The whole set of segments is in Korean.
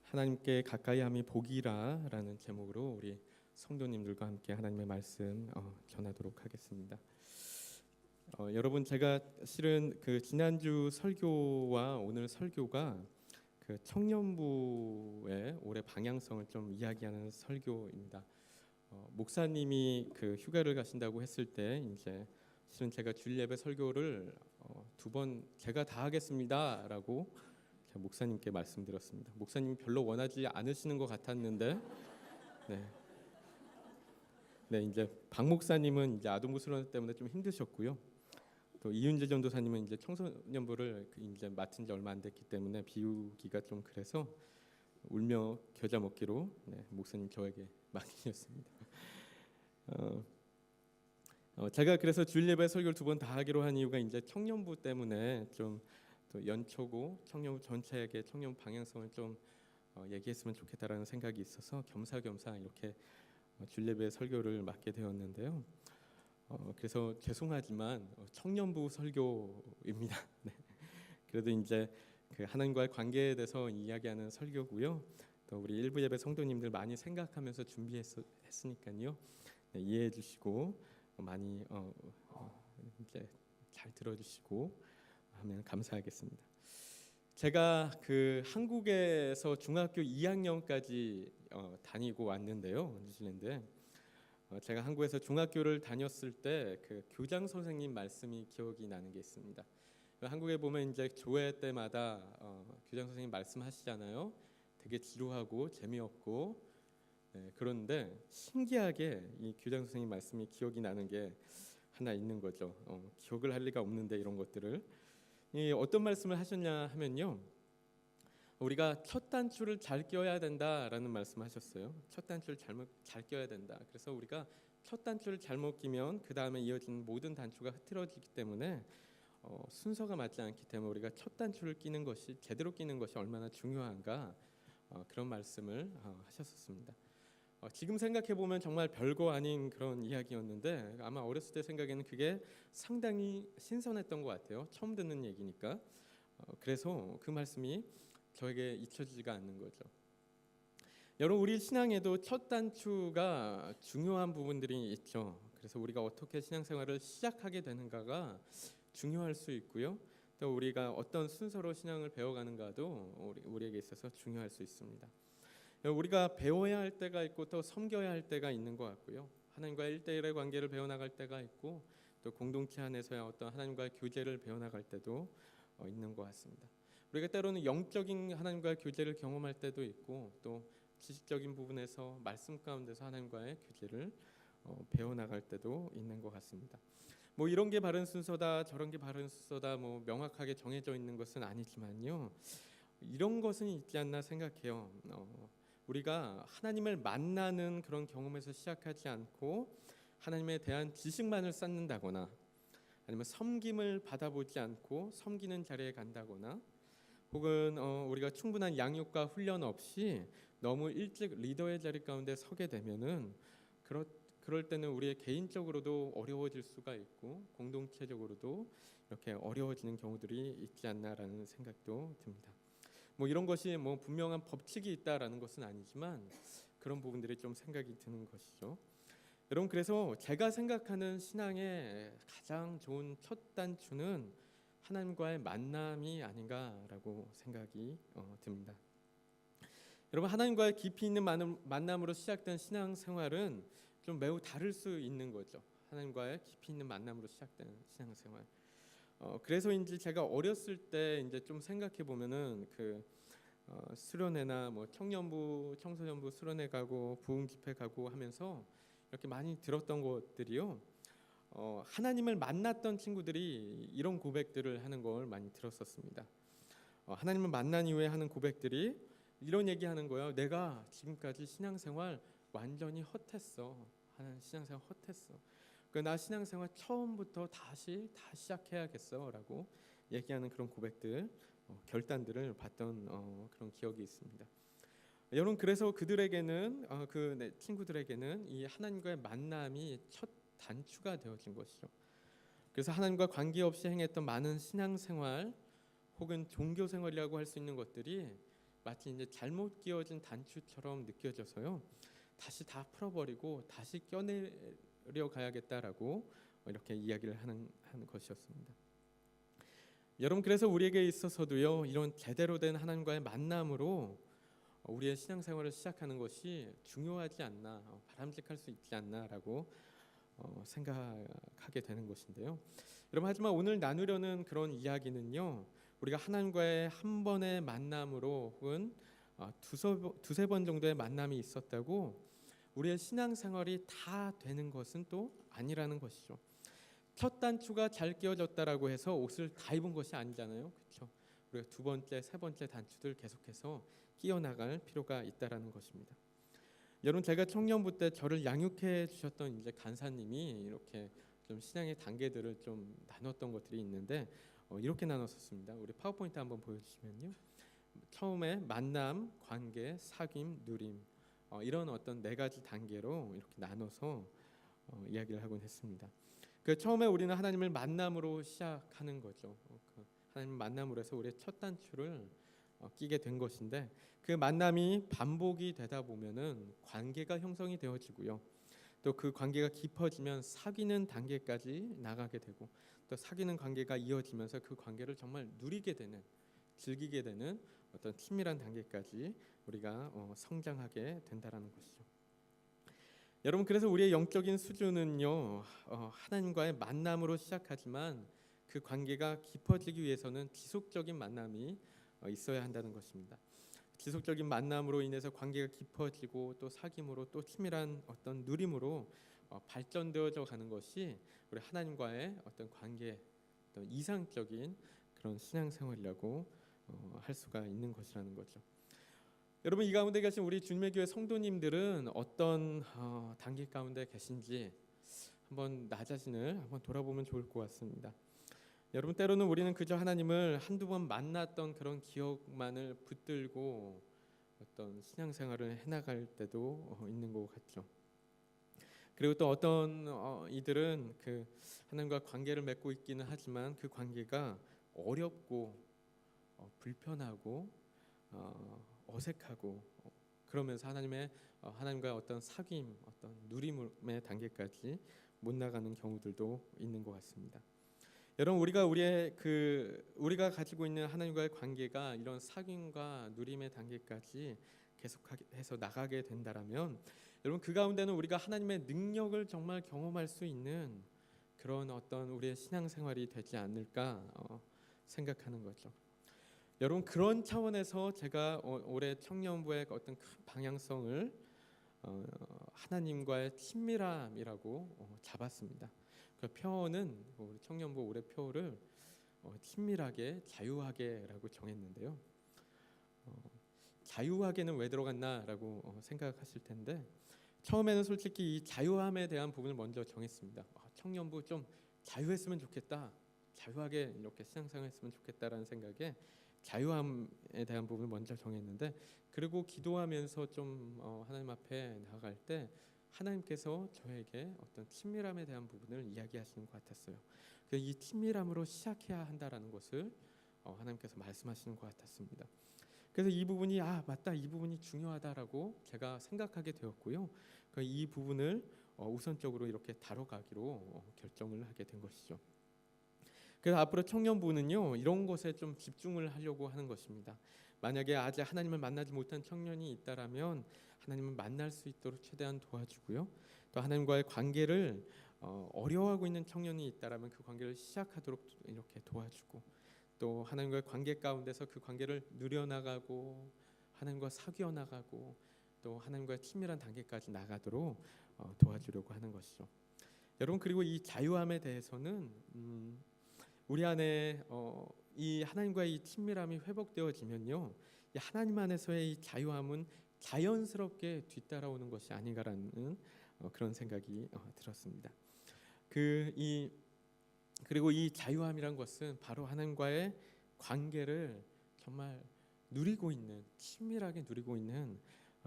하나님께 가까이함이 복이라라는 제목으로 우리 성도님들과 함께 하나님의 말씀 전하도록 하겠습니다. 여러분, 제가 실은 그 지난주 설교와 오늘 설교가 그 청년부의 올해 방향성을 좀 이야기하는 설교입니다. 목사님이 그 휴가를 가신다고 했을 때 이제 실은 제가 주일 예배 설교를 두 번 제가 다 하겠습니다라고 제가 목사님께 말씀드렸습니다. 목사님이 별로 원하지 않으시는 것 같았는데, 네 이제 박 목사님은 이제 아동부 수련 때문에 좀 힘드셨고요. 또 이윤재 전도사님은 이제 청소년부를 이제 맡은 지 얼마 안 됐기 때문에 비우기가 좀 그래서 울며 겨자 먹기로 목사님 저에게 맡기셨습니다. 제가 그래서 주일 예배 설교를 두 번 다 하기로 한 이유가 이제 청년부 때문에 좀 또 연초고 청년부 전체에게 청년부 방향성을 좀 얘기했으면 좋겠다라는 생각이 있어서 겸사겸사 이렇게 주일 예배 설교를 맡게 되었는데요. 그래서 죄송하지만 청년부 설교입니다. 네. 그래도 이제 그 하나님과의 관계에 대해서 이야기하는 설교고요. 또 우리 일부 예배 성도님들 많이 생각하면서 준비했으니까요. 이해해 주시고 많이 이제 잘 들어주시고 하면 감사하겠습니다. 제가 그 한국에서 중학교 2학년까지 다니고 왔는데요, 뉴질랜드에. 제가 한국에서 중학교를 다녔을 때 그 교장 선생님 말씀이 기억이 나는 게 있습니다. 한국에 보면 이제 조회 때마다 교장 선생님 말씀하시잖아요. 되게 지루하고 재미없고, 그런데 신기하게 이 교장 선생님 말씀이 기억이 나는 게 하나 있는 거죠. 기억을 할 리가 없는데 이런 것들을. 어떤 말씀을 하셨냐 하면요, 우리가 첫 단추를 잘 껴야 된다라는 말씀하셨어요. 첫 단추를 잘 껴야 된다. 그래서 우리가 첫 단추를 잘못 끼면 그 다음에 이어지는 모든 단추가 흐트러지기 때문에 순서가 맞지 않기 때문에 우리가 첫 단추를 끼는 것이 제대로 끼는 것이 얼마나 중요한가, 그런 말씀을 하셨었습니다. 지금 생각해 보면 정말 별거 아닌 그런 이야기였는데 아마 어렸을 때 생각에는 그게 상당히 신선했던 것 같아요. 처음 듣는 얘기니까. 그래서 그 말씀이 저에게 잊혀지지가 않는 거죠. 여러분, 우리 신앙에도 첫 단추가 중요한 부분들이 있죠. 그래서 우리가 어떻게 신앙생활을 시작하게 되는가가 중요할 수 있고요. 또 우리가 어떤 순서로 신앙을 배워가는가도 우리에게 있어서 중요할 수 있습니다. 우리가 배워야 할 때가 있고 또 섬겨야 할 때가 있는 것 같고요. 하나님과 1대1의 관계를 배워나갈 때가 있고 또 공동체 안에서의 어떤 하나님과의 교제를 배워나갈 때도 있는 것 같습니다. 우리가 때로는 영적인 하나님과의 교제를 경험할 때도 있고 또 지식적인 부분에서 말씀 가운데서 하나님과의 교제를 배워나갈 때도 있는 것 같습니다. 뭐 이런 게 바른 순서다 저런 게 바른 순서다 뭐 명확하게 정해져 있는 것은 아니지만요, 이런 것은 있지 않나 생각해요. 우리가 하나님을 만나는 그런 경험에서 시작하지 않고 하나님에 대한 지식만을 쌓는다거나 아니면 섬김을 받아보지 않고 섬기는 자리에 간다거나 혹은 우리가 충분한 양육과 훈련 없이 너무 일찍 리더의 자리 가운데 서게 되면은 그럴 때는 우리의 개인적으로도 어려워질 수가 있고 공동체적으로도 이렇게 어려워지는 경우들이 있지 않나라는 생각도 듭니다. 뭐 이런 것이 뭐 분명한 법칙이 있다라는 것은 아니지만 그런 부분들이 좀 생각이 드는 것이죠. 여러분, 그래서 제가 생각하는 신앙의 가장 좋은 첫 단추는 하나님과의 만남이 아닌가라고 생각이 듭니다. 여러분, 하나님과의 깊이 있는 만남으로 시작된 신앙생활은 좀 매우 다를 수 있는 거죠. 하나님과의 깊이 있는 만남으로 시작된 신앙생활. 그래서인지 제가 어렸을 때 이제 좀 생각해 보면은 그 수련회나 뭐 청년부, 청소년부 수련회 가고 부흥 집회 가고 하면서 이렇게 많이 들었던 것들이요. 하나님을 만났던 친구들이 이런 고백들을 하는 걸 많이 들었었습니다. 하나님을 만난 이후에 하는 고백들이 이런 얘기하는 거예요. 내가 지금까지 신앙생활 완전히 헛했어. 하나님 신앙생활 헛했어. 나 신앙생활 처음부터 다시 시작해야겠어라고 얘기하는 그런 고백들, 결단들을 봤던 그런 기억이 있습니다. 여러분, 그래서 그들에게는 친구들에게는 이 하나님과의 만남이 첫 단추가 되어진 것이죠. 그래서 하나님과 관계없이 행했던 많은 신앙생활 혹은 종교생활이라고 할 수 있는 것들이 마치 이제 잘못 끼워진 단추처럼 느껴져서요. 다시 다 풀어버리고 다시 껴내려 가야겠다라고 이렇게 이야기를 하는 것이었습니다. 여러분, 그래서 우리에게 있어서도요, 이런 제대로 된 하나님과의 만남으로 우리의 신앙생활을 시작하는 것이 중요하지 않나, 바람직할 수 있지 않나라고 생각하게 되는 것인데요. 여러분, 하지만 오늘 나누려는 그런 이야기는요, 우리가 하나님과의 한 번의 만남으로 혹은 두세 번 정도의 만남이 있었다고 우리의 신앙생활이 다 되는 것은 또 아니라는 것이죠. 첫 단추가 잘 끼워졌다라고 해서 옷을 다 입은 것이 아니잖아요, 그렇죠? 우리가 두 번째, 세 번째 단추들 계속해서 끼워 나갈 필요가 있다라는 것입니다. 여러분, 제가 청년부 때 저를 양육해 주셨던 이제 간사님이 이렇게 좀 신앙의 단계들을 좀 나눴던 것들이 있는데 이렇게 나눴었습니다. 우리 파워포인트 한번 보여주시면요. 처음에 만남, 관계, 사귐, 누림, 이런 어떤 네 가지 단계로 이렇게 나눠서 이야기를 하곤 했습니다. 그 처음에 우리는 하나님을 만남으로 시작하는 거죠. 하나님 만남으로 해서 우리의 첫 단추를 끼게 된 것인데, 그 만남이 반복이 되다 보면은 관계가 형성이 되어지고요. 또 그 관계가 깊어지면 사귀는 단계까지 나가게 되고, 또 사귀는 관계가 이어지면서 그 관계를 정말 누리게 되는, 즐기게 되는 어떤 친밀한 단계까지 우리가 성장하게 된다라는 것이죠. 여러분, 그래서 우리의 영적인 수준은요, 하나님과의 만남으로 시작하지만 그 관계가 깊어지기 위해서는 지속적인 만남이 있어야 한다는 것입니다. 지속적인 만남으로 인해서 관계가 깊어지고 또 사귐으로 또 친밀한 어떤 누림으로 발전되어져 가는 것이 우리 하나님과의 어떤 관계, 어떤 이상적인 그런 신앙생활이라고 할 수가 있는 것이라는 거죠. 여러분, 이 가운데 계신 우리 주님의 교회 성도님들은 어떤 단계 가운데 계신지 한번 나 자신을 한번 돌아보면 좋을 것 같습니다. 여러분, 때로는 우리는 그저 하나님을 한두 번 만났던 그런 기억만을 붙들고 어떤 신앙생활을 해나갈 때도 있는 것 같죠. 그리고 또 어떤 이들은 그 하나님과 관계를 맺고 있기는 하지만 그 관계가 어렵고 불편하고 어색하고 그러면서 하나님과 어떤 사귐, 어떤 누림의 단계까지 못 나가는 경우들도 있는 것 같습니다. 여러분, 우리가 가지고 있는 하나님과의 관계가 이런 사귐과 누림의 단계까지 계속해서 나가게 된다라면, 여러분, 그 가운데는 우리가 하나님의 능력을 정말 경험할 수 있는 그런 어떤 우리의 신앙생활이 되지 않을까 생각하는 거죠. 여러분, 그런 차원에서 제가 올해 청년부의 어떤 큰 방향성을 하나님과의 친밀함이라고 잡았습니다. 그 표어는 우리 청년부 올해 표어를 친밀하게, 자유하게라고 정했는데요. 자유하게는 왜 들어갔나라고 생각하실 텐데, 처음에는 솔직히 이 자유함에 대한 부분을 먼저 정했습니다. 청년부 좀 자유했으면 좋겠다, 자유하게 이렇게 신앙생활했으면 좋겠다라는 생각에 자유함에 대한 부분을 먼저 정했는데, 그리고 기도하면서 좀 하나님 앞에 나아갈 때 하나님께서 저에게 어떤 친밀함에 대한 부분을 이야기하시는 것 같았어요. 이 친밀함으로 시작해야 한다라는 것을 하나님께서 말씀하시는 것 같았습니다. 그래서 이 부분이 맞다, 이 부분이 중요하다라고 제가 생각하게 되었고요. 이 부분을 우선적으로 이렇게 다뤄가기로 결정을 하게 된 것이죠. 그래서 앞으로 청년부는요, 이런 것에 좀 집중을 하려고 하는 것입니다. 만약에 아직 하나님을 만나지 못한 청년이 있다라면 하나님을 만날 수 있도록 최대한 도와주고요. 또 하나님과의 관계를 어려워하고 있는 청년이 있다라면 그 관계를 시작하도록 이렇게 도와주고, 또 하나님과의 관계 가운데서 그 관계를 누려나가고 하나님과 사귀어 나가고 또 하나님과의 친밀한 단계까지 나가도록 도와주려고 하는 것이죠. 여러분, 그리고 이 자유함에 대해서는 우리 안에 이 하나님과의 이 친밀함이 회복되어지면요, 이 하나님 안에서의 이 자유함은 자연스럽게 뒤따라오는 것이 아닌가라는 그런 생각이 들었습니다. 그리고 이 자유함이란 것은 바로 하나님과의 관계를 정말 누리고 있는, 친밀하게 누리고 있는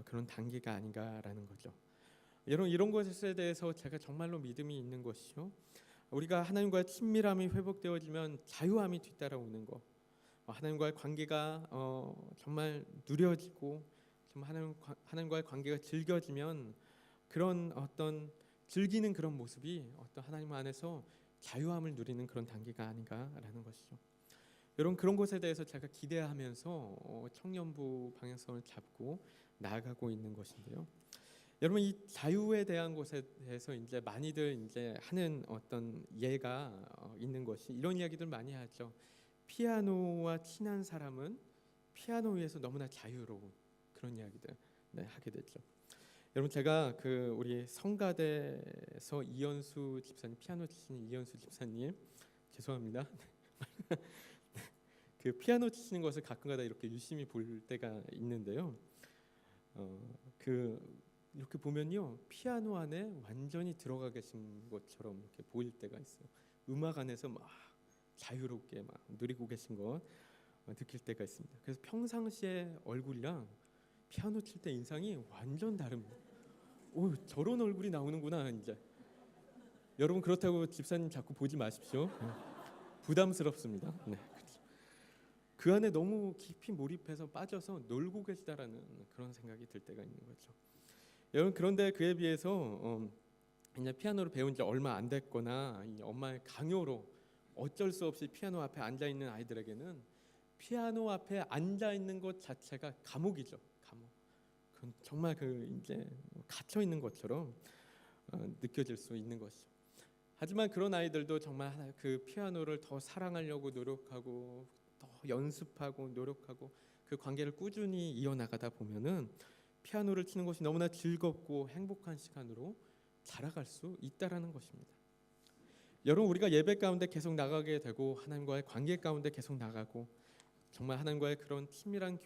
그런 단계가 아닌가라는 거죠. 여러분, 이런 것에 대해서 제가 정말로 믿음이 있는 것이요, 우리가 하나님과의 친밀함이 회복되어지면 자유함이 뒤따라오는 것, 하나님과의 관계가 정말 누려지고 좀 하나님과의 관계가 즐겨지면 그런 어떤 즐기는 그런 모습이 어떤 하나님 안에서 자유함을 누리는 그런 단계가 아닌가라는 것이죠. 여러분, 그런 것에 대해서 제가 기대하면서 청년부 방향성을 잡고 나아가고 있는 것인데요. 여러분, 이 자유에 대한 것에 대해서 이제 많이들 이제 하는 어떤 예가 있는 것이 이런 이야기들 많이 하죠. 피아노와 친한 사람은 피아노 위에서 너무나 자유로운 그런 이야기들 하게 되죠. 여러분, 제가 그 우리 성가대에서 이현수 집사님, 피아노 치시는 이현수 집사님, 죄송합니다. 그 피아노 치시는 것을 가끔가다 이렇게 유심히 볼 때가 있는데요. 그 이렇게 보면요, 피아노 안에 완전히 들어가 계신 것처럼 이렇게 보일 때가 있어요. 음악 안에서 막 자유롭게 막 누리고 계신 것 느낄 때가 있습니다. 그래서 평상시에 얼굴이랑 피아노 칠 때 인상이 완전 다릅니다. 오, 저런 얼굴이 나오는구나 이제. 여러분, 그렇다고 집사님 자꾸 보지 마십시오. 부담스럽습니다. 네, 그렇죠. 그 안에 너무 깊이 몰입해서 빠져서 놀고 계시다라는 그런 생각이 들 때가 있는 거죠. 여러분, 그런데 그에 비해서 이제 피아노를 배운 지 얼마 안 됐거나 이 엄마의 강요로 어쩔 수 없이 피아노 앞에 앉아 있는 아이들에게는 피아노 앞에 앉아 있는 것 자체가 감옥이죠. 감옥. 그건 정말 그 이제 갇혀 있는 것처럼 느껴질 수 있는 것이죠. 하지만 그런 아이들도 정말 그 피아노를 더 사랑하려고 노력하고 더 연습하고 노력하고 그 관계를 꾸준히 이어나가다 보면은 피아노를 치는 것이 너무나 즐겁고 행복한 시간으로 자라갈 수 있다라는 것입니다. 여러분, 우리가 예배 가운데 계속 나가게 되고 하나님과의 관계 가운데 계속 나가고 정말 하나님과의 그런 치밀하게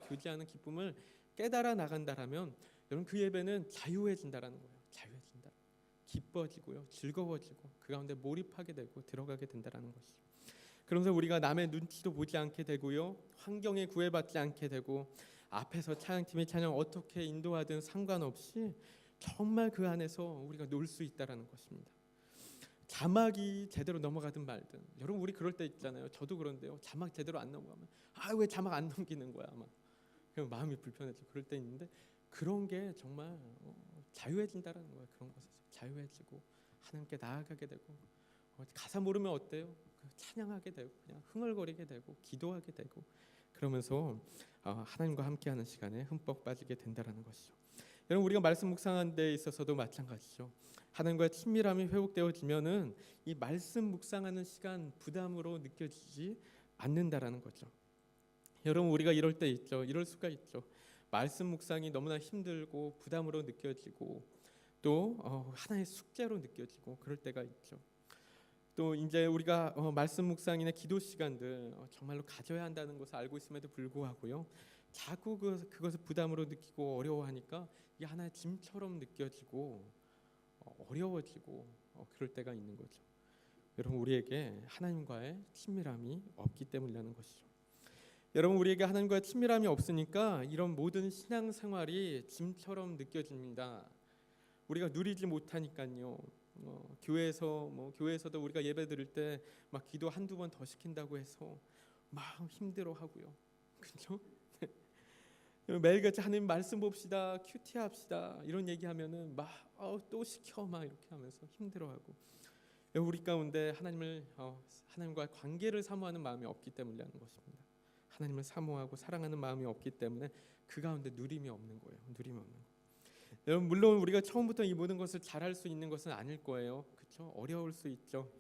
교제하는 기쁨을 깨달아 나간다라면 여러분, 그 예배는 자유해진다라는 거예요. 자유해진다. 기뻐지고요, 즐거워지고 그 가운데 몰입하게 되고 들어가게 된다라는 것이죠. 그러면서 우리가 남의 눈치도 보지 않게 되고요, 환경에 구애받지 않게 되고 앞에서 찬양팀이 찬양 어떻게 인도하든 상관없이 정말 그 안에서 우리가 놀 수 있다라는 것입니다. 자막이 제대로 넘어가든 말든, 여러분 우리 그럴 때 있잖아요. 저도 그런데요. 자막 제대로 안 넘어가면 왜 자막 안 넘기는 거야 막 그냥 마음이 불편해져. 그럴 때 있는데 그런 게 정말 자유해진다라는 거예요. 그런 것에서 자유해지고 하나님께 나아가게 되고 가사 모르면 어때요? 찬양하게 되고 그냥 흥얼거리게 되고 기도하게 되고 그러면서 하나님과 함께하는 시간에 흠뻑 빠지게 된다라는 것이죠. 여러분, 우리가 말씀 묵상하는 데 있어서도 마찬가지죠. 하나님과의 친밀함이 회복되어지면은 이 말씀 묵상하는 시간 부담으로 느껴지지 않는다라는 거죠. 여러분, 우리가 이럴 때 있죠. 이럴 수가 있죠. 말씀 묵상이 너무나 힘들고 부담으로 느껴지고 또 하나의 숙제로 느껴지고 그럴 때가 있죠. 또 이제 우리가 말씀 묵상이나 기도 시간들 정말로 가져야 한다는 것을 알고 있음에도 불구하고요, 자꾸 그것을 부담으로 느끼고 어려워하니까 이게 하나의 짐처럼 느껴지고 어려워지고 그럴 때가 있는 거죠. 여러분, 우리에게 하나님과의 친밀함이 없기 때문이라는 것이죠. 여러분, 우리에게 하나님과의 친밀함이 없으니까 이런 모든 신앙생활이 짐처럼 느껴집니다. 우리가 누리지 못하니까요. 교회에서도 우리가 예배 드릴 때 막 기도 한두 번 더 시킨다고 해서 막 힘들어하고요. 그렇죠? 매일같이 하나님 말씀 봅시다, 큐티 합시다 이런 얘기하면은 막 또 시켜 막 이렇게 하면서 힘들어하고, 우리 가운데 하나님과의 관계를 사모하는 마음이 없기 때문이라는 것입니다. 하나님을 사모하고 사랑하는 마음이 없기 때문에 그 가운데 누림이 없는 거예요. 누림이 없는 거예요. 여러분, 물론 우리가 처음부터 이 모든 것을 잘할 수 있는 것은 아닐 거예요. 그렇죠? 어려울 수 있죠.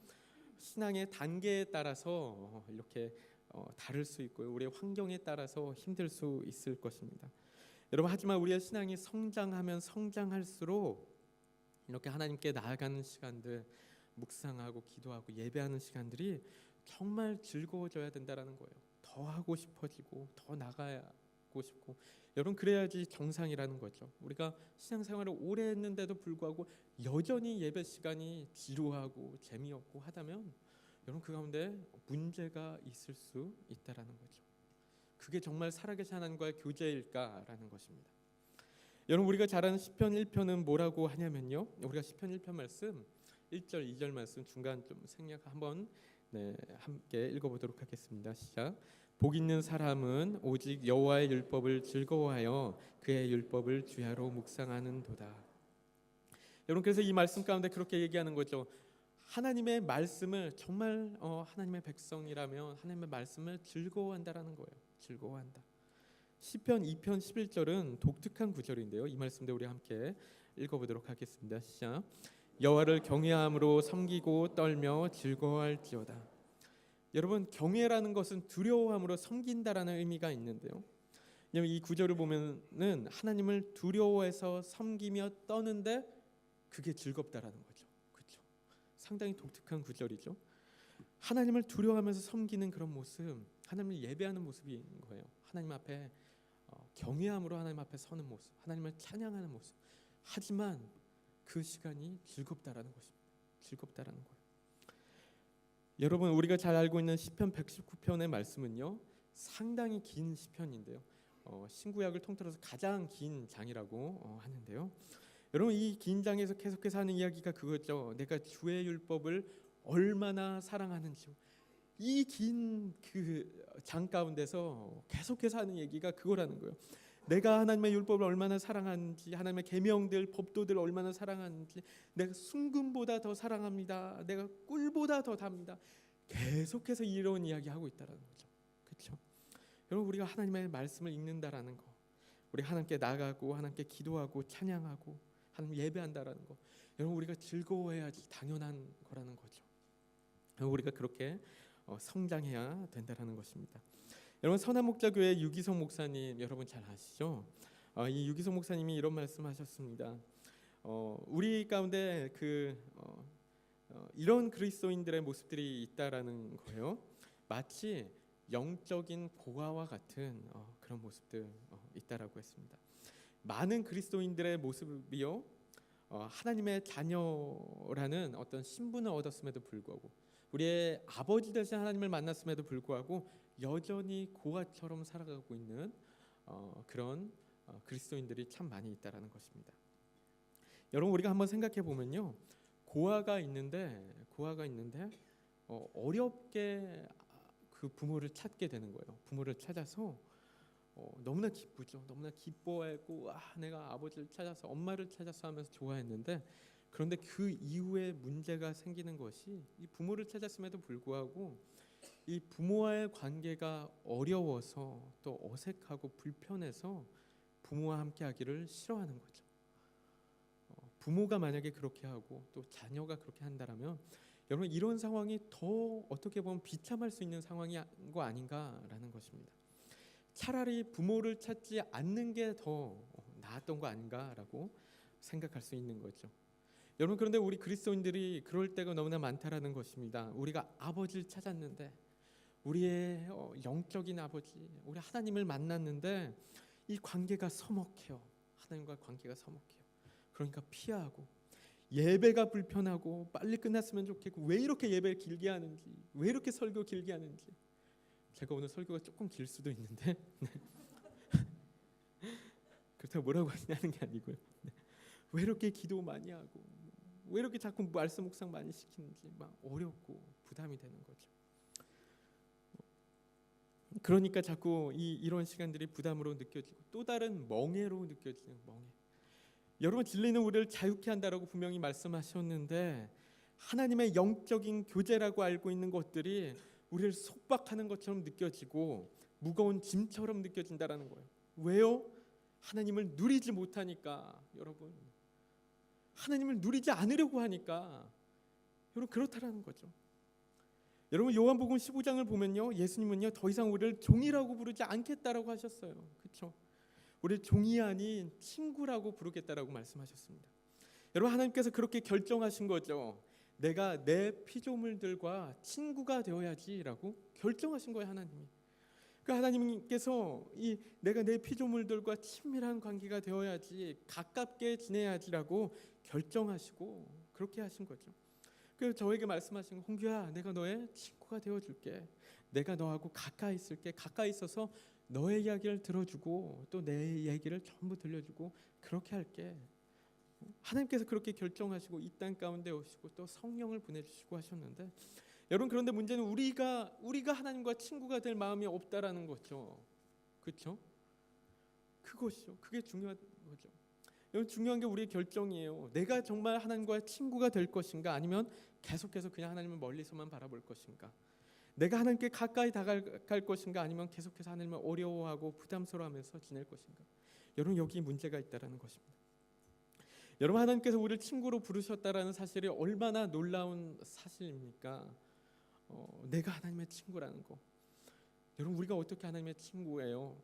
신앙의 단계에 따라서 이렇게 다를 수 있고요. 우리의 환경에 따라서 힘들 수 있을 것입니다. 여러분, 하지만 우리의 신앙이 성장하면 성장할수록 이렇게 하나님께 나아가는 시간들, 묵상하고 기도하고 예배하는 시간들이 정말 즐거워져야 된다라는 거예요. 더 하고 싶어지고 더 나가고 싶고, 여러분 그래야지 정상이라는 거죠. 우리가 신앙생활을 오래 했는데도 불구하고 여전히 예배 시간이 지루하고 재미없고 하다면 여러분 그 가운데 문제가 있을 수 있다라는 거죠. 그게 정말 살아계신 하나님과의 교제일까라는 것입니다. 여러분, 우리가 잘 아는 시편 1편은 뭐라고 하냐면요, 우리가 시편 1편 말씀 1절 2절 말씀 중간 좀 생략 한번 네, 함께 읽어보도록 하겠습니다. 시작. 복 있는 사람은 오직 여호와의 율법을 즐거워하여 그의 율법을 주야로 묵상하는도다. 여러분, 그래서 이 말씀 가운데 그렇게 얘기하는 거죠. 하나님의 말씀을 정말 하나님의 백성이라면 하나님의 말씀을 즐거워한다라는 거예요. 즐거워한다. 시편 2편 11절은 독특한 구절인데요. 이 말씀도 우리 함께 읽어보도록 하겠습니다. 시작. 여호와를 경외함으로 섬기고 떨며 즐거워할지어다. 여러분, 경외라는 것은 두려워함으로 섬긴다라는 의미가 있는데요. 이 구절을 보면은 하나님을 두려워해서 섬기며 떠는데 그게 즐겁다라는 거죠. 그렇죠? 상당히 독특한 구절이죠. 하나님을 두려워하면서 섬기는 그런 모습, 하나님을 예배하는 모습인 거예요. 하나님 앞에 경외함으로 하나님 앞에 서는 모습, 하나님을 찬양하는 모습. 하지만 그 시간이 즐겁다라는 것입니다. 즐겁다라는 거예요. 여러분, 우리가 잘 알고 있는 시편 119편의 말씀은요, 상당히 긴 시편인데요. 신구약을 통틀어서 가장 긴 장이라고 하는데요. 여러분, 이 긴 장에서 계속해서 하는 이야기가 그거죠. 내가 주의 율법을 얼마나 사랑하는지. 이 긴 그 장 가운데서 계속해서 하는 얘기가 그거라는 거예요. 내가 하나님의 율법을 얼마나 사랑하는지, 하나님의 계명들, 법도들 얼마나 사랑하는지, 내가 순금보다 더 사랑합니다. 내가 꿀보다 더 답니다. 계속해서 이런 이야기하고 있다라는 거죠. 그렇죠? 여러분, 우리가 하나님의 말씀을 읽는다라는 거, 우리 하나님께 나가고 하나님께 기도하고 찬양하고 하나님 예배한다라는 거, 여러분, 우리가 즐거워해야지 당연한 거라는 거죠. 우리가 그렇게 성장해야 된다라는 것입니다. 여러분, 선한목자교회 유기성 목사님 여러분 잘 아시죠? 이 유기성 목사님이 이런 말씀하셨습니다. 우리 가운데 이런 그리스도인들의 모습들이 있다라는 거예요. 마치 영적인 고아와 같은 그런 모습들 있다라고 했습니다. 많은 그리스도인들의 모습이요, 하나님의 자녀라는 어떤 신분을 얻었음에도 불구하고, 우리의 아버지 되신 하나님을 만났음에도 불구하고 여전히 고아처럼 살아가고 있는 그런 그리스도인들이 참 많이 있다라는 것입니다. 여러분, 우리가 한번 생각해 보면요, 고아가 있는데 어렵게 그 부모를 찾게 되는 거예요. 부모를 찾아서 너무나 기쁘죠. 너무나 기뻐하고 내가 아버지를 찾아서 엄마를 찾아서 하면서 좋아했는데, 그런데 그 이후에 문제가 생기는 것이 이 부모를 찾았음에도 불구하고 이 부모와의 관계가 어려워서 또 어색하고 불편해서 부모와 함께 하기를 싫어하는 거죠. 부모가 만약에 그렇게 하고 또 자녀가 그렇게 한다라면 여러분, 이런 상황이 더 어떻게 보면 비참할 수 있는 상황인 거 아닌가라는 것입니다. 차라리 부모를 찾지 않는 게 더 나았던 거 아닌가라고 생각할 수 있는 거죠. 여러분, 그런데 우리 그리스도인들이 그럴 때가 너무나 많다라는 것입니다. 우리가 아버지를 찾았는데, 우리의 영적인 아버지, 우리 하나님을 만났는데 이 관계가 서먹해요. 하나님과 관계가 서먹해요. 그러니까 피하고, 예배가 불편하고 빨리 끝났으면 좋겠고, 왜 이렇게 예배를 길게 하는지, 왜 이렇게 설교 길게 하는지. 제가 오늘 설교가 조금 길 수도 있는데 그렇다고 뭐라고 하시냐는 게 아니고요. 왜 이렇게 기도 많이 하고, 왜 이렇게 자꾸 말씀 묵상 많이 시키는지 막 어렵고 부담이 되는 거죠. 그러니까 자꾸 이런 시간들이 부담으로 느껴지고 또 다른 멍해로 느껴지는 멍해. 여러분, 진리는 우리를 자유케 한다라고 분명히 말씀하셨는데, 하나님의 영적인 교제라고 알고 있는 것들이 우리를 속박하는 것처럼 느껴지고 무거운 짐처럼 느껴진다라는 거예요. 왜요? 하나님을 누리지 못하니까. 여러분, 하나님을 누리지 않으려고 하니까 여러분 그렇다라는 거죠. 여러분, 요한복음 15장을 보면요, 예수님은요 더 이상 우리를 종이라고 부르지 않겠다라고 하셨어요. 그렇죠? 우리를 종이 아닌 친구라고 부르겠다라고 말씀하셨습니다. 여러분, 하나님께서 그렇게 결정하신 거죠. 내가 내 피조물들과 친구가 되어야지라고 결정하신 거예요, 하나님이. 그 하나님께서 내가 내 피조물들과 친밀한 관계가 되어야지, 가깝게 지내야지라고 결정하시고 그렇게 하신 거죠. 그래서 저에게 말씀하신 거, 홍규야, 내가 너의 친구가 되어줄게. 내가 너하고 가까이 있을게. 가까이 있어서 너의 이야기를 들어주고 또 내 얘기를 전부 들려주고 그렇게 할게. 하나님께서 그렇게 결정하시고 이 땅 가운데 오시고 또 성령을 보내주시고 하셨는데, 여러분 그런데 문제는 우리가 하나님과 친구가 될 마음이 없다라는 거죠. 그렇죠? 그것이죠. 그게 중요한 거죠. 여러분 중요한 게 우리의 결정이에요. 내가 정말 하나님과 친구가 될 것인가, 아니면 계속해서 그냥 하나님을 멀리서만 바라볼 것인가. 내가 하나님께 가까이 다가갈 것인가, 아니면 계속해서 하나님을 어려워하고 부담스러워하면서 지낼 것인가. 여러분 여기 문제가 있다라는 것입니다. 여러분 하나님께서 우리를 친구로 부르셨다라는 사실이 얼마나 놀라운 사실입니까? 내가 하나님의 친구라는 거. 여러분 우리가 어떻게 하나님의 친구예요?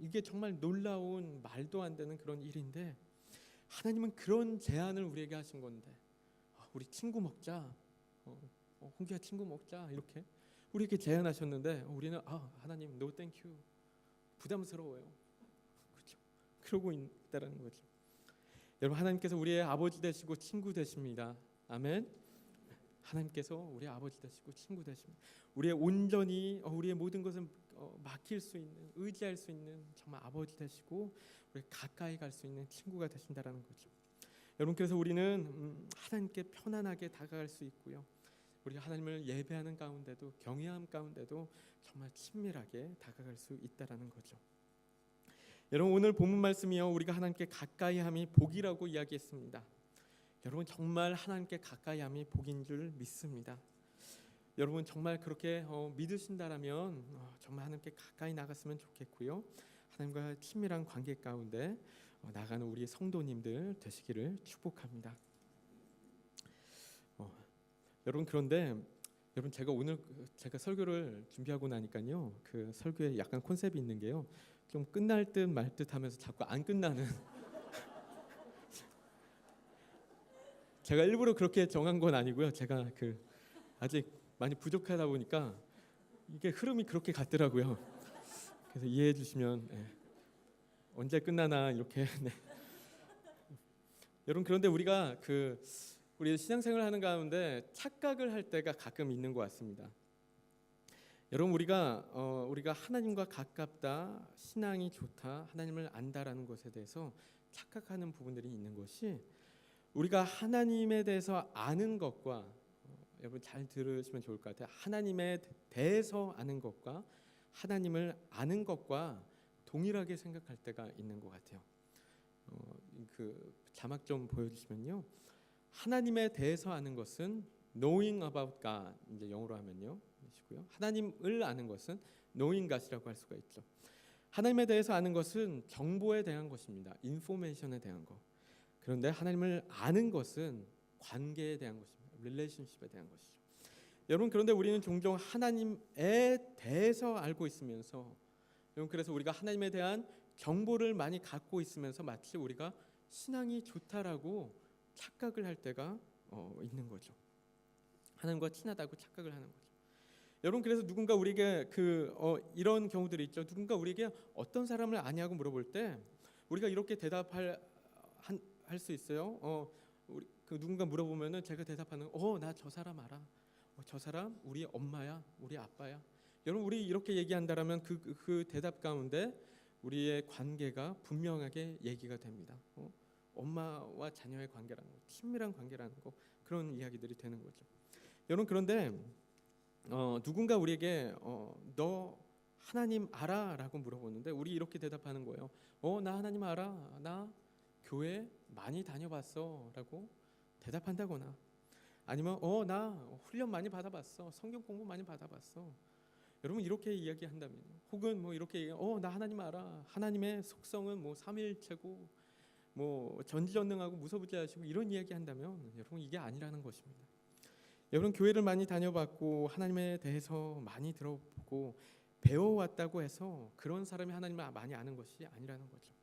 이게 정말 놀라운 말도 안 되는 그런 일인데, 하나님은 그런 제안을 우리에게 하신 건데, 우리 친구 먹자, 홍기야 친구 먹자, 이렇게 우리에게 제안하셨는데 우리는 하나님 no thank you, 부담스러워요. 그렇죠? 그러고 있다라는 거죠. 여러분 하나님께서 우리의 아버지 되시고 친구 되십니다. 아멘. 하나님께서 우리의 아버지 되시고 친구 되십니다. 우리의 온전히 우리의 모든 것을 맡길 수 있는, 의지할 수 있는 정말 아버지 되시고 우리 가까이 갈 수 있는 친구가 되신다라는 거죠. 여러분 그래서 우리는 하나님께 편안하게 다가갈 수 있고요. 우리가 하나님을 예배하는 가운데도, 경외함 가운데도 정말 친밀하게 다가갈 수 있다라는 거죠. 여러분 오늘 본문 말씀이요, 우리가 하나님께 가까이함이 복이라고 이야기했습니다. 여러분 정말 하나님께 가까이함이 복인 줄 믿습니다. 여러분 정말 그렇게 믿으신다라면 정말 하나님께 가까이 나갔으면 좋겠고요. 하나님과 친밀한 관계 가운데 나가는 우리 성도님들 되시기를 축복합니다. 여러분 그런데 여러분 제가 설교를 준비하고 나니까요, 그 설교에 약간 콘셉트이 있는 게요, 좀 끝날 듯 말 듯 하면서 자꾸 안 끝나는 제가 일부러 그렇게 정한 건 아니고요. 제가 아직 많이 부족하다 보니까 이게 흐름이 그렇게 갔더라고요. 그래서 이해해 주시면 언제 끝나나 이렇게. 네. 여러분 그런데 우리가 우리 신앙생활을 하는 가운데 착각을 할 때가 가끔 있는 것 같습니다. 여러분 우리가 하나님과 가깝다, 신앙이 좋다, 하나님을 안다라는 것에 대해서 착각하는 부분들이 있는 것이, 우리가 하나님에 대해서 아는 것과, 여러분 잘 들으시면 좋을 것 같아요. 하나님에 대해서 아는 것과 하나님을 아는 것과 동일하게 생각할 때가 있는 것 같아요. 그 자막 좀 보여주시면요. 하나님에 대해서 아는 것은 knowing about God, 이제 영어로 하면요. 하나님을 아는 것은 knowing God이라고 할 수가 있죠. 하나님에 대해서 아는 것은 정보에 대한 것입니다. 인포메이션에 대한 것. 그런데 하나님을 아는 것은 관계에 대한 것입니다. 릴레이션십에 대한 것이죠. 여러분 그런데 우리는 종종 하나님에 대해서 알고 있으면서, 여러분 그래서 우리가 하나님에 대한 정보를 많이 갖고 있으면서 마치 우리가 신앙이 좋다라고 착각을 할 때가 있는 거죠. 하나님과 친하다고 착각을 하는 거죠. 여러분 그래서 누군가 우리에게 이런 경우들이 있죠. 누군가 우리에게 어떤 사람을 아냐고 물어볼 때 우리가 이렇게 대답할 수 있어요. 우리 누군가 물어보면은 제가 대답하는 나 저 사람 알아. 저 사람 우리 엄마야, 우리 아빠야. 여러분 우리 이렇게 얘기한다라면 그 대답 가운데 우리의 관계가 분명하게 얘기가 됩니다. 엄마와 자녀의 관계라는 거, 친밀한 관계라는 거, 그런 이야기들이 되는 거죠. 여러분 그런데 누군가 우리에게 너 하나님 알아?라고 물어보는데 우리 이렇게 대답하는 거예요. 나 하나님 알아. 나 교회 많이 다녀봤어라고 대답한다거나, 아니면 나 훈련 많이 받아봤어, 성경 공부 많이 받아봤어. 여러분 이렇게 이야기한다면, 혹은 이렇게 나 하나님 알아. 하나님의 속성은 삼위일체고 전지전능하고 무소부재하시고, 이런 이야기한다면 여러분 이게 아니라는 것입니다. 여러분 교회를 많이 다녀봤고 하나님에 대해서 많이 들어보고 배워왔다고 해서 그런 사람이 하나님을 많이 아는 것이 아니라는 거죠.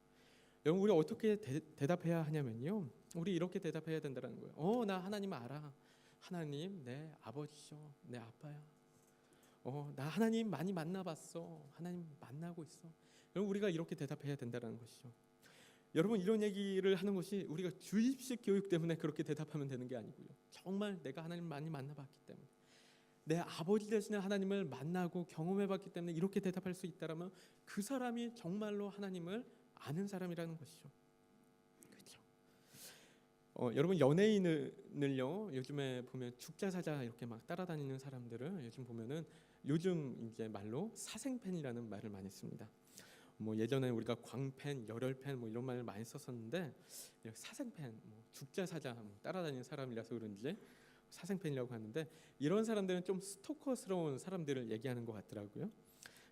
여러분 우리 어떻게 대답해야 하냐면요, 우리 이렇게 대답해야 된다는 거예요. 나 하나님 알아. 하나님 내 아버지죠, 내 아빠야. 나 하나님 많이 만나봤어. 하나님 만나고 있어. 여러분 우리가 이렇게 대답해야 된다는 것이죠. 여러분 이런 얘기를 하는 것이 우리가 주입식 교육 때문에 그렇게 대답하면 되는 게 아니고요. 정말 내가 하나님 많이 만나봤기 때문에, 내 아버지 되시는 하나님을 만나고 경험해봤기 때문에 이렇게 대답할 수 있다라면 그 사람이 정말로 하나님을 아는 사람이라는 것이죠. 그렇죠? 여러분 연예인을요 요즘에 보면 죽자사자 이렇게 막 따라다니는 사람들을 요즘 보면은 요즘 이제 말로 사생팬이라는 말을 많이 씁니다. 뭐 예전에 우리가 광팬, 열혈팬 뭐 이런 말을 많이 썼었는데 사생팬, 뭐 죽자사자 뭐 따라다니는 사람이라서 그런지 사생팬이라고 하는데 이런 사람들은 좀 스토커스러운 사람들을 얘기하는 것 같더라고요.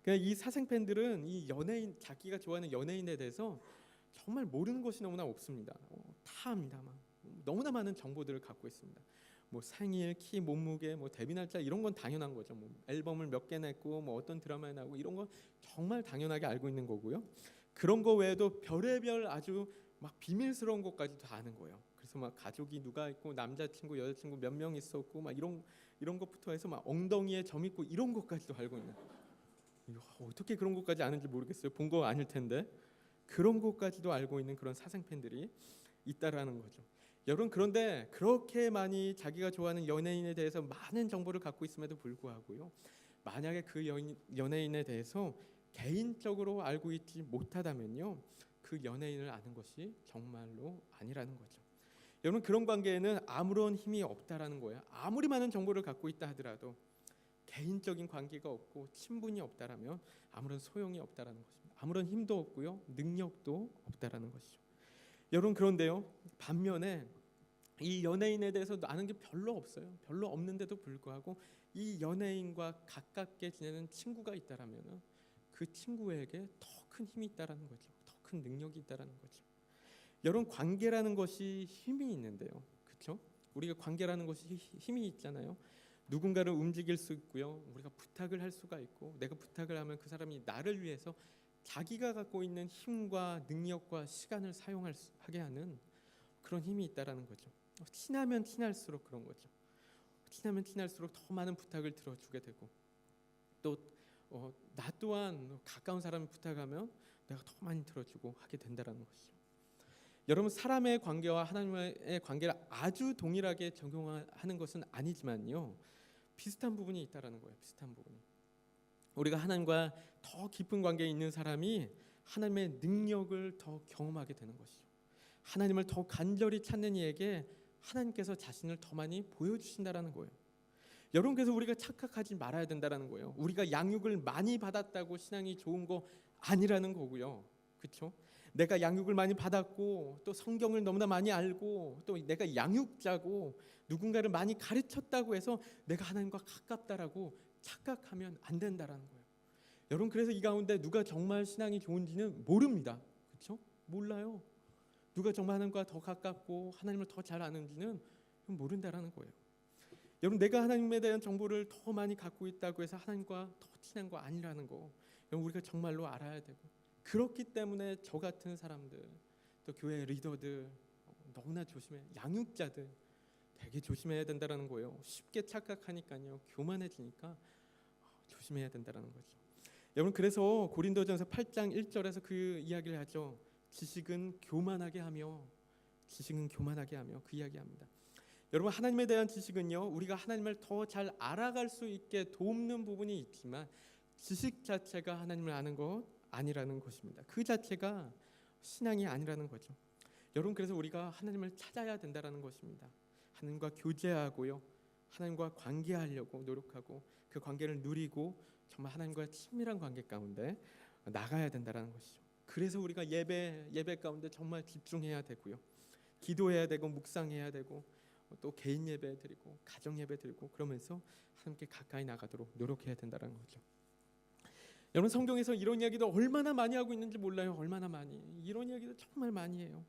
그냥 이 사생팬들은 이 연예인 자기가 좋아하는 연예인에 대해서 정말 모르는 것이 너무나 없습니다. 다 합니다. 막 너무나 많은 정보들을 갖고 있습니다. 뭐 생일, 키, 몸무게, 뭐 데뷔 날짜 이런 건 당연한 거죠. 뭐 앨범을 몇 개 냈고 뭐 어떤 드라마에 나오고 이런 건 정말 당연하게 알고 있는 거고요. 그런 거 외에도 별의별 아주 막 비밀스러운 것까지 다 아는 거예요. 그래서 막 가족이 누가 있고 남자친구, 여자친구 몇 명 있었고 막 이런 것부터 해서 막 엉덩이에 점 있고 이런 것까지도 알고 있는. 어떻게 그런 것까지 아는지 모르겠어요. 본 거 아닐 텐데 그런 것까지도 알고 있는 그런 사생팬들이 있다라는 거죠. 여러분 그런데 그렇게 많이 자기가 좋아하는 연예인에 대해서 많은 정보를 갖고 있음에도 불구하고요. 만약에 그 연예인에 대해서 개인적으로 알고 있지 못하다면요. 그 연예인을 아는 것이 정말로 아니라는 거죠. 여러분 그런 관계에는 아무런 힘이 없다라는 거예요. 아무리 많은 정보를 갖고 있다 하더라도 개인적인 관계가 없고 친분이 없다라면 아무런 소용이 없다라는 것입니다. 아무런 힘도 없고요. 능력도 없다라는 것이죠. 여러분 그런데요. 반면에 이 연예인에 대해서 아는 게 별로 없어요. 별로 없는데도 불구하고 이 연예인과 가깝게 지내는 친구가 있다라면 그 친구에게 더 큰 힘이 있다라는 거죠. 더 큰 능력이 있다라는 거죠. 여러분 관계라는 것이 힘이 있는데요. 그렇죠? 우리가 관계라는 것이 힘이 있잖아요. 누군가를 움직일 수 있고요. 우리가 부탁을 할 수가 있고 내가 부탁을 하면 그 사람이 나를 위해서 자기가 갖고 있는 힘과 능력과 시간을 사용하게 하는 그런 힘이 있다라는 거죠. 친하면 친할수록 그런 거죠. 친하면 친할수록 더 많은 부탁을 들어주게 되고 또 나 또한 가까운 사람이 부탁하면 내가 더 많이 들어주고 하게 된다라는 것이죠. 여러분 사람의 관계와 하나님의 관계를 아주 동일하게 적용하는 것은 아니지만요. 비슷한 부분이 있다라는 거예요. 비슷한 부분이. 우리가 하나님과 더 깊은 관계에 있는 사람이 하나님의 능력을 더 경험하게 되는 것이죠. 하나님을 더 간절히 찾는 이에게 하나님께서 자신을 더 많이 보여주신다라는 거예요. 여러분 그래서 우리가 착각하지 말아야 된다라는 거예요. 우리가 양육을 많이 받았다고 신앙이 좋은 거 아니라는 거고요. 그렇죠? 내가 양육을 많이 받았고 또 성경을 너무나 많이 알고 또 내가 양육자고 누군가를 많이 가르쳤다고 해서 내가 하나님과 가깝다라고 착각하면 안 된다라는 거예요. 여러분 그래서 이 가운데 누가 정말 신앙이 좋은지는 모릅니다. 그렇죠? 몰라요. 누가 정말 하나님과 더 가깝고 하나님을 더 잘 아는지는 모른다라는 거예요. 여러분 내가 하나님에 대한 정보를 더 많이 갖고 있다고 해서 하나님과 더 친한 거 아니라는 거 여러분 우리가 정말로 알아야 되고 그렇기 때문에 저 같은 사람들 또 교회 리더들 너무나 조심해 양육자들 되게 조심해야 된다라는 거예요. 쉽게 착각하니까요. 교만해지니까 조심해야 된다라는 거죠. 여러분 그래서 고린도전서 8장 1절에서 그 이야기를 하죠. 지식은 교만하게 하며 그 이야기합니다. 여러분 하나님에 대한 지식은요. 우리가 하나님을 더 잘 알아갈 수 있게 돕는 부분이 있지만 지식 자체가 하나님을 아는 것 아니라는 것입니다. 그 자체가 신앙이 아니라는 거죠. 여러분 그래서 우리가 하나님을 찾아야 된다라는 것입니다. 하나님과 교제하고요. 하나님과 관계하려고 노력하고 그 관계를 누리고 정말 하나님과 친밀한 관계 가운데 나가야 된다라는 것이죠. 그래서 우리가 예배 가운데 정말 집중해야 되고요. 기도해야 되고 묵상해야 되고 또 개인 예배 드리고 가정 예배 드리고 그러면서 하나님께 가까이 나가도록 노력해야 된다는 거죠. 여러분 성경에서 이런 이야기도 얼마나 많이 하고 있는지 몰라요. 얼마나 많이 이런 이야기도 정말 많이 해요.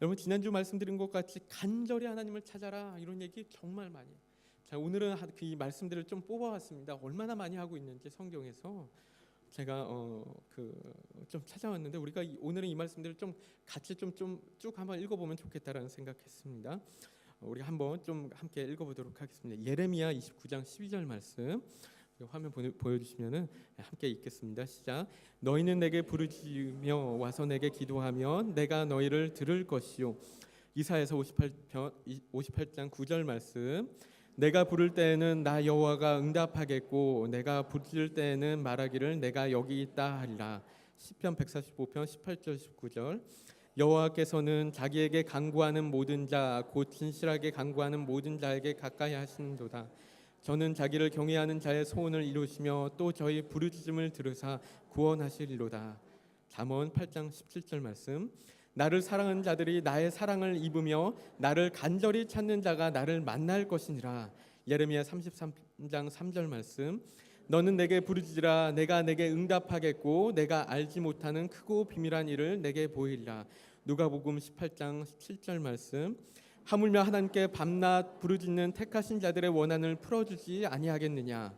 여러분 지난주 말씀드린 것 같이 간절히 하나님을 찾아라 이런 얘기 정말 많이 해요. 자 오늘은 그 말씀들을 좀 뽑아왔습니다. 얼마나 많이 하고 있는지 성경에서 제가 좀 찾아왔는데 우리가 오늘은 이 말씀들을 좀 같이 좀 쭉 한번 읽어보면 좋겠다라는 생각했습니다. 우리가 한번 좀 함께 읽어보도록 하겠습니다. 예레미야 29장 12절 말씀 화면 보여주시면은 함께 읽겠습니다. 시작. 너희는 내게 부르짖으며 와서 내게 기도하면 내가 너희를 들을 것이요. 이사야서 58장 9절 말씀. 내가 부를 때에는 나 여호와가 응답하겠고 내가 부를 때에는 말하기를 내가 여기 있다 하리라. 시편 145편 18절 19절. 여호와께서는 자기에게 간구하는 모든 자 곧 진실하게 간구하는 모든 자에게 가까이 하시는도다. 저는 자기를 경외하는 자의 소원을 이루시며 또 저희 부르짖음을 들으사 구원하시리로다. 잠언 8장 17절 말씀. 나를 사랑하는 자들이 나의 사랑을 입으며 나를 간절히 찾는 자가 나를 만날 것이니라. 예레미야 33장 3절 말씀. 너는 내게 부르짖으라. 내가 내게 응답하겠고 내가 알지 못하는 크고 비밀한 일을 내게 보이리라. 누가복음 18장 7절 말씀. 하물며 하나님께 밤낮 부르짖는 택하신 자들의 원한을 풀어주지 아니하겠느냐.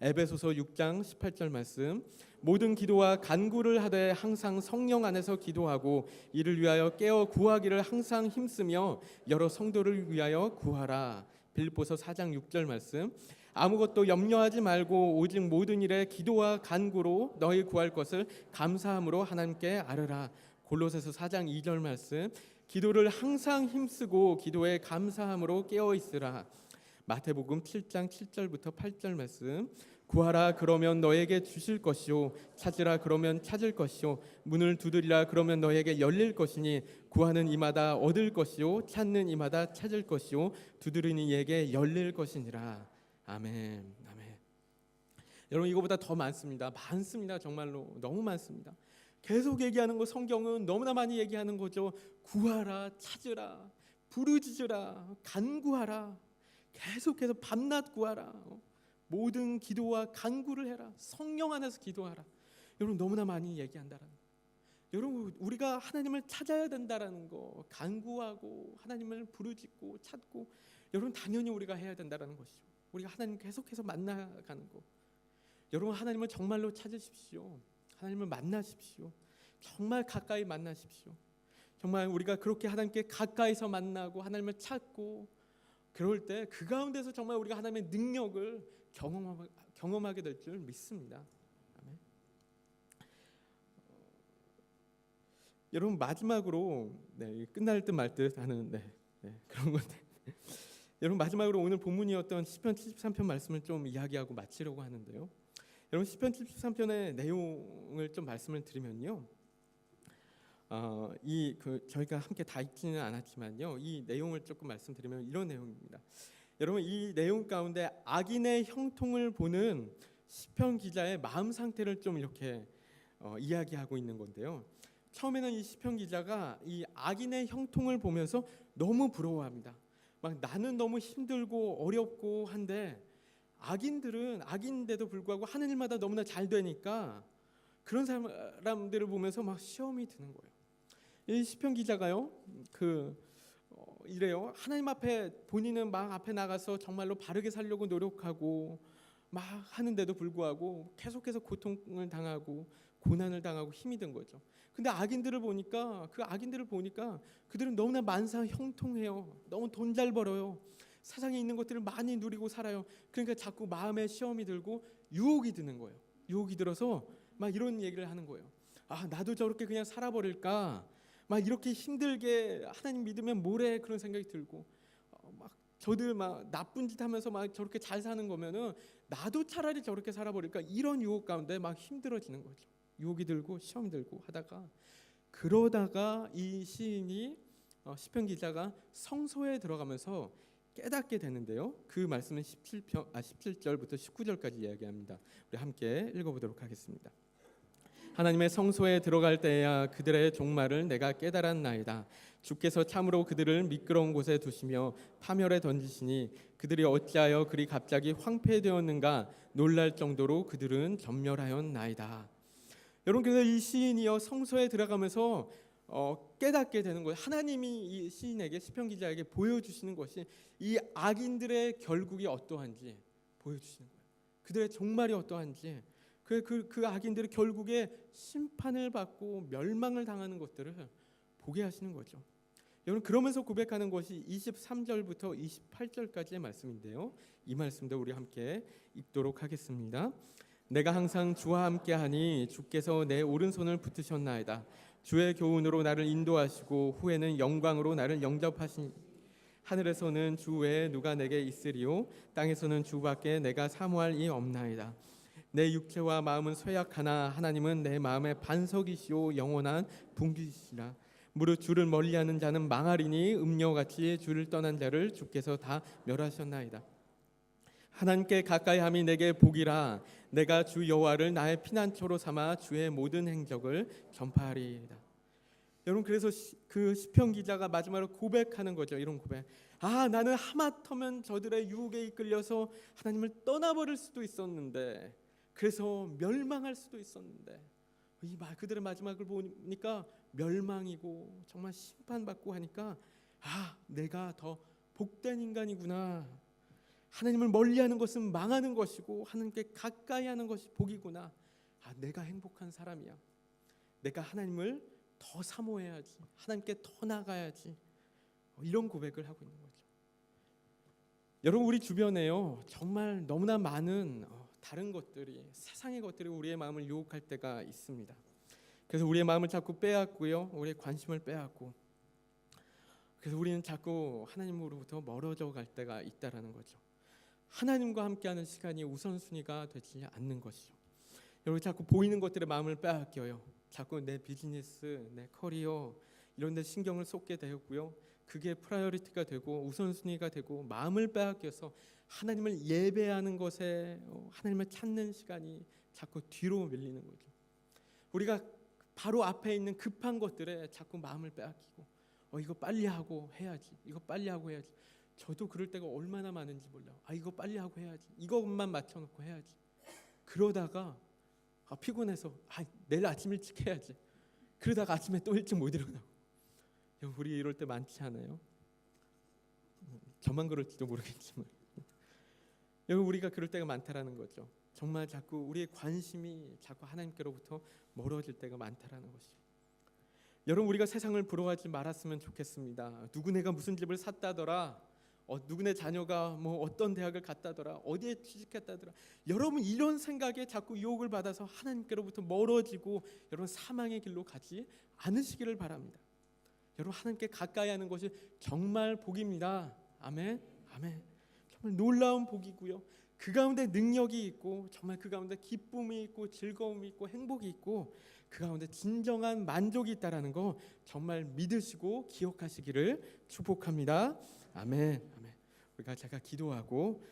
에베소서 6장 18절 말씀. 모든 기도와 간구를 하되 항상 성령 안에서 기도하고 이를 위하여 깨어 구하기를 항상 힘쓰며 여러 성도를 위하여 구하라. 빌립보서 4장 6절 말씀. 아무것도 염려하지 말고 오직 모든 일에 기도와 간구로 너희 구할 것을 감사함으로 하나님께 아뢰라. 골로새서 4장 2절 말씀. 기도를 항상 힘쓰고 기도에 감사함으로 깨어 있으라. 마태복음 7장 7절부터 8절 말씀. 구하라 그러면 너에게 주실 것이요 찾으라 그러면 찾을 것이요 문을 두드리라 그러면 너에게 열릴 것이니 구하는 이마다 얻을 것이요 찾는 이마다 찾을 것이요 두드리는 이에게 열릴 것이니라. 아멘. 아멘. 여러분 이거보다 더 많습니다. 많습니다. 정말로 너무 많습니다. 계속 얘기하는 거 성경은 너무나 많이 얘기하는 거죠. 구하라, 찾으라, 부르짖으라, 간구하라. 계속해서 밤낮 구하라. 모든 기도와 간구를 해라. 성령 안에서 기도하라. 여러분 너무나 많이 얘기한다라는 거. 여러분 우리가 하나님을 찾아야 된다라는 거, 간구하고 하나님을 부르짖고 찾고 여러분 당연히 우리가 해야 된다라는 것이죠. 우리가 하나님 계속해서 만나가는 거. 여러분 하나님을 정말로 찾으십시오. 하나님을 만나십시오. 정말 가까이 만나십시오. 정말 우리가 그렇게 하나님께 가까이서 만나고 하나님을 찾고 그럴 때 그 가운데서 정말 우리가 하나님의 능력을 경험하게 될 줄 믿습니다. 아멘. 여러분 마지막으로 끝날 듯 말 듯 하는 그런 건데 여러분 마지막으로 오늘 본문이었던 시편 73편 말씀을 좀 이야기하고 마치려고 하는데요. 여러분 시편 73편의 내용을 좀 말씀을 드리면요. 저희가 함께 다 읽지는 않았지만요. 이 내용을 조금 말씀드리면 이런 내용입니다. 여러분 이 내용 가운데 악인의 형통을 보는 시편 기자의 마음 상태를 좀 이렇게 이야기하고 있는 건데요. 처음에는 이 시편 기자가 이 악인의 형통을 보면서 너무 부러워합니다. 막 나는 너무 힘들고 어렵고 한데 악인들은 악인데도 불구하고 하는 일마다 너무나 잘 되니까 그런 사람들을 보면서 막 시험이 드는 거예요. 이 시편 기자가요, 이래요. 하나님 앞에 본인은 막 앞에 나가서 정말로 바르게 살려고 노력하고 막 하는데도 불구하고 계속해서 고통을 당하고 고난을 당하고 힘이 든 거죠. 근데 악인들을 보니까 그들은 너무나 만사 형통해요. 너무 돈 잘 벌어요. 세상에 있는 것들을 많이 누리고 살아요. 그러니까 자꾸 마음에 시험이 들고 유혹이 드는 거예요. 유혹이 들어서 막 이런 얘기를 하는 거예요. 아 나도 저렇게 그냥 살아버릴까? 막 이렇게 힘들게 하나님 믿으면 뭐래 그런 생각이 들고 막 저들 막 나쁜 짓 하면서 막 저렇게 잘 사는 거면은 나도 차라리 저렇게 살아버릴까? 이런 유혹 가운데 막 힘들어지는 거죠. 유혹이 들고 시험이 들고 하다가 그러다가 이 시인이 시편 기자가 성소에 들어가면서 깨닫게 되는데요. 그 말씀은 17절부터 19절까지 이야기합니다. 우리 함께 읽어보도록 하겠습니다. 하나님의 성소에 들어갈 때야 그들의 종말을 내가 깨달았나이다. 주께서 참으로 그들을 미끄러운 곳에 두시며 파멸에 던지시니 그들이 어찌하여 그리 갑자기 황폐되었는가 놀랄 정도로 그들은 전멸하였나이다. 여러분 그래서 이 시인이요 성소에 들어가면서 깨닫게 되는 거예요. 하나님이 이 시인에게 시편 기자에게 보여주시는 것이 이 악인들의 결국이 어떠한지 보여주시는 거예요. 그들의 종말이 어떠한지 그 악인들이 결국에 심판을 받고 멸망을 당하는 것들을 보게 하시는 거죠. 여러분 그러면서 고백하는 것이 23절부터 28절까지의 말씀인데요. 이 말씀도 우리 함께 읽도록 하겠습니다. 내가 항상 주와 함께하니 주께서 내 오른손을 붙드셨나이다. 주의 교훈으로 나를 인도하시고 후에는 영광으로 나를 영접하시니 하늘에서는 주 외에 누가 내게 있으리요 땅에서는 주밖에 내가 사모할 이 없나이다. 내 육체와 마음은 쇠약하나 하나님은 내 마음의 반석이시오 영원한 분기시라. 무릇 주를 멀리하는 자는 망하리니 음녀같이 주를 떠난 자를 주께서 다 멸하셨나이다. 하나님께 가까이함이 내게 복이라. 내가 주 여호와를 나의 피난처로 삼아 주의 모든 행적을 전파하리이다. 여러분, 그래서 그 시편 기자가 마지막으로 고백하는 거죠. 이런 고백. 나는 하마터면 저들의 유혹에 이끌려서 하나님을 떠나버릴 수도 있었는데, 그래서 멸망할 수도 있었는데, 그들의 마지막을 보니까 멸망이고 정말 심판받고 하니까 내가 더 복된 인간이구나. 하나님을 멀리하는 것은 망하는 것이고 하나님께 가까이하는 것이 복이구나. 내가 행복한 사람이야. 내가 하나님을 더 사모해야지. 하나님께 더 나가야지. 이런 고백을 하고 있는 거죠. 여러분, 우리 주변에요 정말 너무나 많은 다른 것들이, 세상의 것들이 우리의 마음을 유혹할 때가 있습니다. 그래서 우리의 마음을 자꾸 빼앗고요, 우리의 관심을 빼앗고, 그래서 우리는 자꾸 하나님으로부터 멀어져 갈 때가 있다라는 거죠. 하나님과 함께하는 시간이 우선순위가 되지 않는 것이죠. 여러분, 자꾸 보이는 것들에 마음을 빼앗겨요. 자꾸 내 비즈니스, 내 커리어 이런 데 신경을 쏟게 되었고요, 그게 프라이어리티가 되고 우선순위가 되고 마음을 빼앗겨서 하나님을 예배하는 것에, 하나님을 찾는 시간이 자꾸 뒤로 밀리는 거죠. 우리가 바로 앞에 있는 급한 것들에 자꾸 마음을 빼앗기고, 이거 빨리 하고 해야지, 이거 빨리 하고 해야지. 저도 그럴 때가 얼마나 많은지 몰라요. 이거 빨리 하고 해야지, 이것만 맞춰놓고 해야지. 그러다가 피곤해서 내일 아침 일찍 해야지. 그러다가 아침에 또 일찍 못 일어나고. 우리 이럴 때 많지 않아요? 저만 그럴지도 모르겠지만 여러분, 우리가 그럴 때가 많다라는 거죠. 정말 자꾸 우리의 관심이 자꾸 하나님께로부터 멀어질 때가 많다라는 것이죠. 여러분, 우리가 세상을 부러워하지 말았으면 좋겠습니다. 누구네가 무슨 집을 샀다더라, 누구네 자녀가 어떤 대학을 갔다더라, 어디에 취직했다더라. 여러분, 이런 생각에 자꾸 유혹을 받아서 하나님께로부터 멀어지고 여러분 사망의 길로 가지 않으시기를 바랍니다. 여러분, 하나님께 가까이 하는 것이 정말 복입니다. 아멘. 아멘. 정말 놀라운 복이고요, 그 가운데 능력이 있고, 정말 그 가운데 기쁨이 있고 즐거움이 있고 행복이 있고, 그 가운데 진정한 만족이 있다라는 거 정말 믿으시고 기억하시기를 축복합니다. 아멘. 아멘. 우리가 제가 기도하고